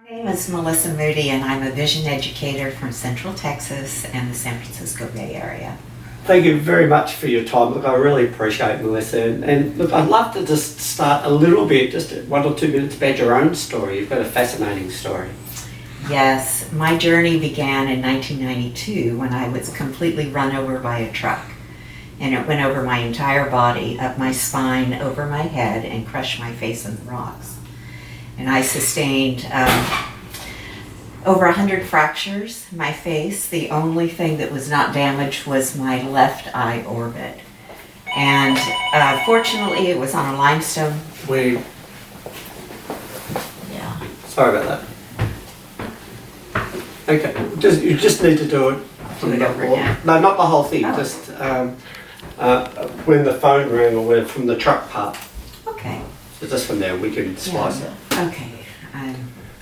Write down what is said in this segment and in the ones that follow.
My name is Melissa Moody, and I'm a vision educator from Central Texas and the San Francisco Bay Area. Thank you very much for your time. Look, I really appreciate it, Melissa. And look, I'd love to just start a little bit, just 1 or 2 minutes about your own story. You've got a fascinating story. Yes, my journey began in 1992 when I was completely run over by a truck. And it went over my entire body, up my spine, over my head, and crushed my face in the rocks. And I sustained over 100 fractures in my face. The only thing that was not damaged was my left eye orbit. And fortunately, it was on a limestone. Yeah. Sorry about that. Okay, you just need to do it. Do it over again. No, not the whole thing. Oh. Just when the phone rang or when from the truck part. Okay. So just from there, we can slice it. Okay.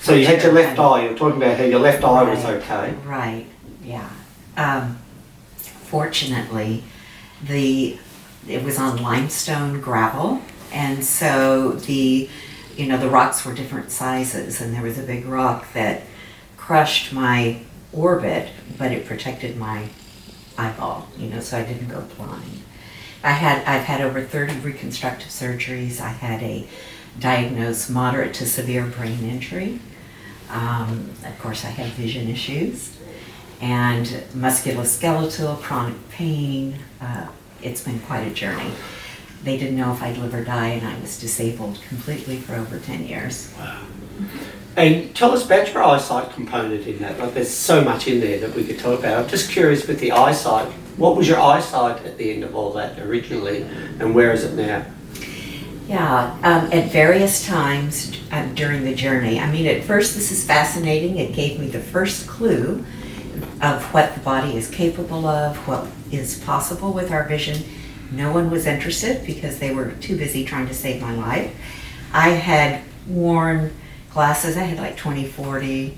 So you had your left eye. You were talking about how your left eye was okay. Right. Yeah. Fortunately, it was on limestone gravel, and so the rocks were different sizes, and there was a big rock that crushed my orbit, but it protected my eyeball. So I didn't go blind. I've had over 30 reconstructive surgeries. I had a diagnosed moderate to severe brain injury. Of course, I had vision issues and musculoskeletal, chronic pain. It's been quite a journey. They didn't know if I'd live or die, and I was disabled completely for over 10 years. Wow. And tell us about your eyesight component in that. Like, there's so much in there that we could talk about. I'm just curious with the eyesight. What was your eyesight at the end of all that originally, and where is it now? Yeah, at various times during the journey. I mean, at first this is fascinating. It gave me the first clue of what the body is capable of, what is possible with our vision. No one was interested because they were too busy trying to save my life. I had worn glasses. I had like 20/40,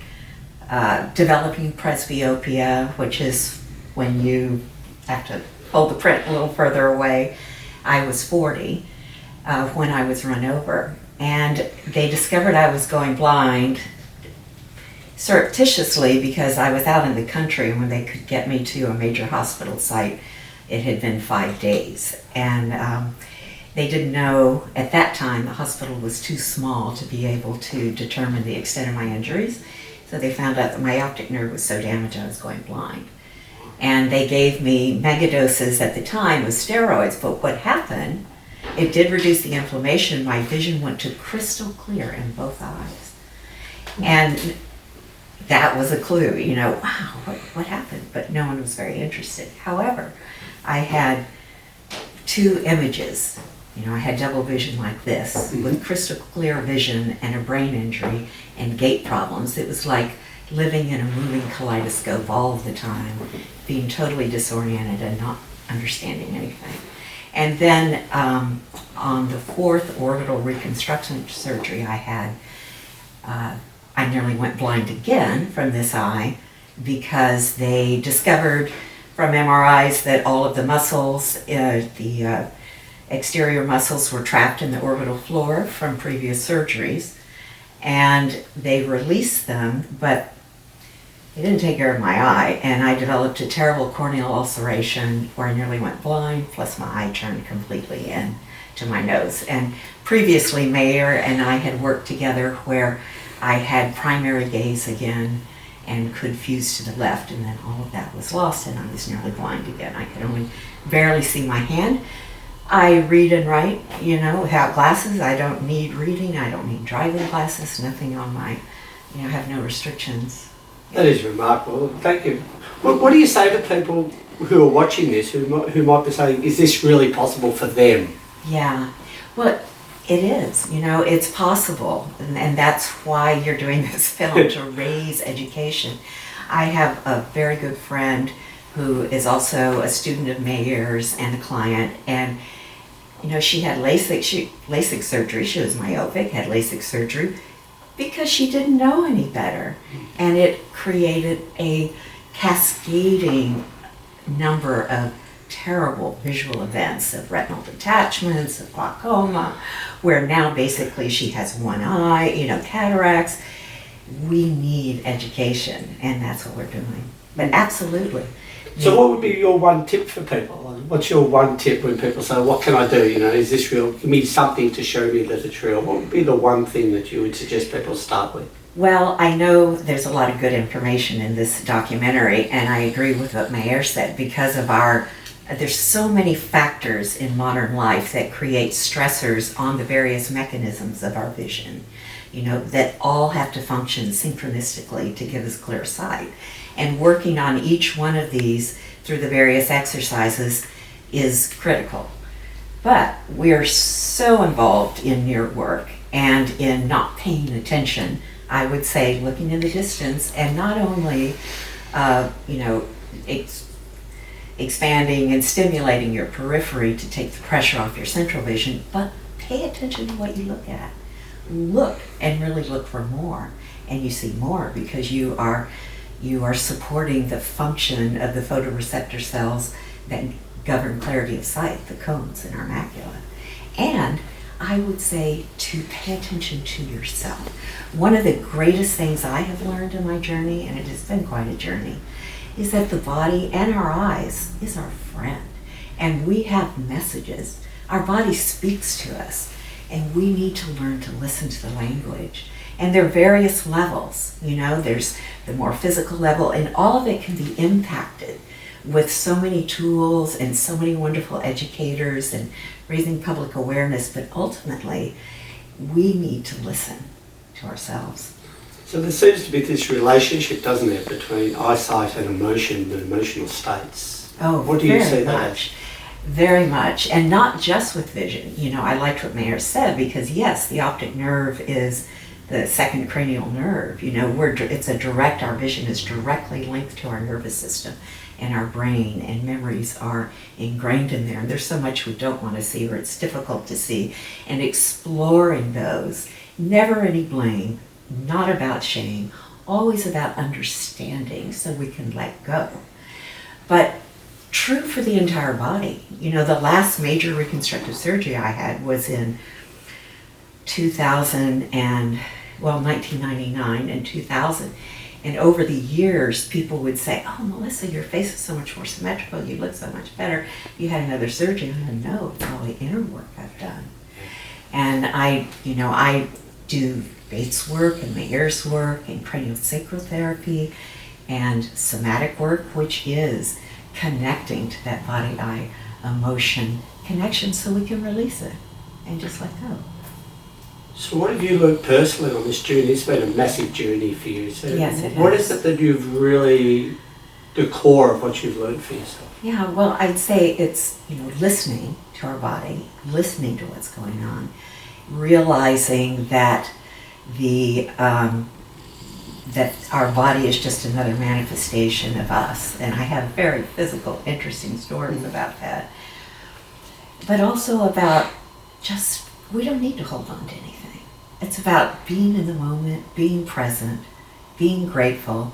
developing presbyopia, which is when you have to hold the print a little further away. I was 40 when I was run over, and they discovered I was going blind surreptitiously because I was out in the country, and when they could get me to a major hospital site, it had been 5 days. And they didn't know at that time the hospital was too small to be able to determine the extent of my injuries. So they found out that my optic nerve was so damaged I was going blind. And they gave me megadoses at the time of steroids, but what happened, it did reduce the inflammation. My vision went to crystal clear in both eyes. And that was a clue, wow, what happened? But no one was very interested. However, I had 2 images. I had double vision like this, with crystal clear vision and a brain injury and gait problems. It was like living in a moving kaleidoscope all the time, being totally disoriented and not understanding anything. And then on the 4th orbital reconstruction surgery I had, I nearly went blind again from this eye because they discovered from MRIs that all of the muscles, the exterior muscles were trapped in the orbital floor from previous surgeries, and they released them, but they didn't take care of my eye, and I developed a terrible corneal ulceration where I nearly went blind, plus my eye turned completely in to my nose. And previously, Mayer and I had worked together where I had primary gaze again and could fuse to the left, and then all of that was lost, and I was nearly blind again. I could only barely see my hand. I read and write, without glasses. I don't need reading. I don't need driving glasses. Nothing on my, I have no restrictions. That is remarkable. Thank you. What do you say to people who are watching this, who might be saying, is this really possible for them? Yeah. Well, it is. It's possible. And that's why you're doing this film, to raise education. I have a very good friend who is also a student of Mayer's and a client, and she had LASIK surgery. She was myopic, had LASIK surgery because she didn't know any better, and it created a cascading number of terrible visual events of retinal detachments, of glaucoma, where now basically she has one eye, cataracts. we need education, and that's what we're doing. But absolutely. So what would be your one tip for people? What's your one tip when people say, what can I do? You know, is this real? Give me something to show me that it's real. What would be the one thing that you would suggest people start with? Well, I know there's a lot of good information in this documentary, and I agree with what Mayer said, because of there's so many factors in modern life that create stressors on the various mechanisms of our vision, that all have to function synchronistically to give us clear sight. And working on each one of these through the various exercises is critical. But we're so involved in near work and in not paying attention, I would say looking in the distance, and not only, expanding and stimulating your periphery to take the pressure off your central vision, but pay attention to what you look at. Look and really look for more, and you see more because you are supporting the function of the photoreceptor cells that govern clarity of sight, the cones in our macula. And I would say to pay attention to yourself. One of the greatest things I have learned in my journey, and it has been quite a journey, is that the body and our eyes is our friend. And we have messages. Our body speaks to us, and we need to learn to listen to the language. And there are various levels, there's the more physical level, and all of it can be impacted with so many tools and so many wonderful educators and raising public awareness, but ultimately we need to listen to ourselves. So there seems to be this relationship, doesn't there, between eyesight and emotion and emotional states. Oh, what do you see there? Very much, and not just with vision. I liked what Mayer said, because yes, the optic nerve is the second cranial nerve. Our vision is directly linked to our nervous system and our brain, and memories are ingrained in there. And there's so much we don't want to see, or it's difficult to see. And exploring those, never any blame, not about shame, always about understanding so we can let go. But true for the entire body. The last major reconstructive surgery I had was in 1999 and 2000. And over the years, people would say, "Oh, Melissa, your face is so much more symmetrical. You look so much better. You had another surgery." And I said, "No, it's all the inner work I've done." And I do Bates work and Mayer's work and craniosacral therapy and somatic work, which is connecting to that body-eye emotion connection so we can release it and just let go. So what have you learned personally on this journey? It's been a massive journey for you. So yes, it has. What is it that you've really, the core of what you've learned for yourself? Yeah, well, I'd say it's, listening to our body, listening to what's going on, realizing that that our body is just another manifestation of us. And I have very physical, interesting stories about that. But also about just, we don't need to hold on to anything. It's about being in the moment, being present, being grateful,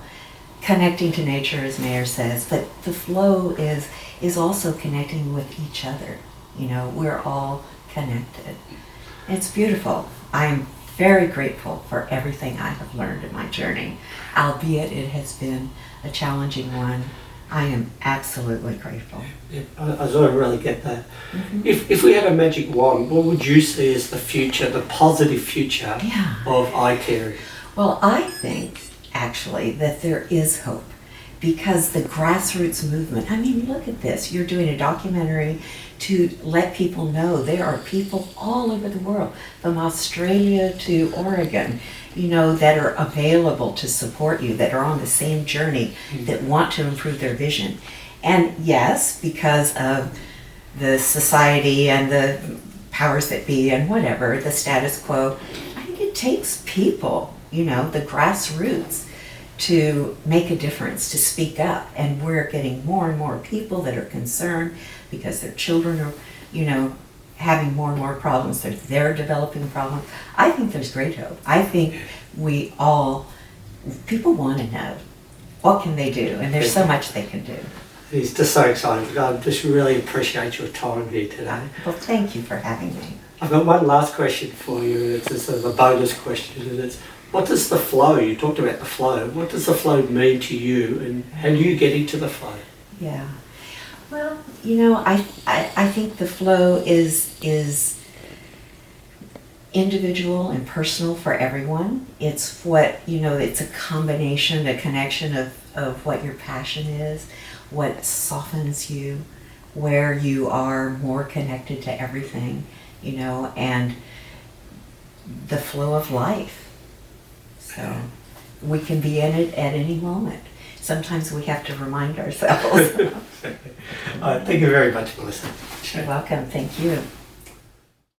connecting to nature, as Mayer says. But the flow is also connecting with each other. We're all connected. It's beautiful. I'm very grateful for everything I have learned in my journey, albeit it has been a challenging one. I am absolutely grateful. Yeah, I sort of really get that. Mm-hmm. If we had a magic wand, what would you see as the future, the positive future of eye care? Well, I think actually that there is hope, because the grassroots movement, look at this. You're doing a documentary to let people know there are people all over the world, from Australia to Oregon, that are available to support you, that are on the same journey, that want to improve their vision. And yes, because of the society and the powers that be and whatever, the status quo, I think it takes people, the grassroots, to make a difference, to speak up. And we're getting more and more people that are concerned because their children are, having more and more problems. They're developing problems. I think there's great hope. I think people want to know, what can they do? And there's so much they can do. It's just so exciting. I just really appreciate your time here today. Well, thank you for having me. I've got one last question for you. It's a bonus question, and it's, What does the flow, you talked about the flow, what does the flow mean to you and how do you get into the flow? Yeah. Well, you know, I think the flow is individual and personal for everyone. It's what, you know, it's a combination, a connection of what your passion is, what softens you, where you are more connected to everything, you know, and the flow of life. So we can be in it at any moment. Sometimes we have to remind ourselves. Thank you very much, Melissa. You're welcome. Thank you.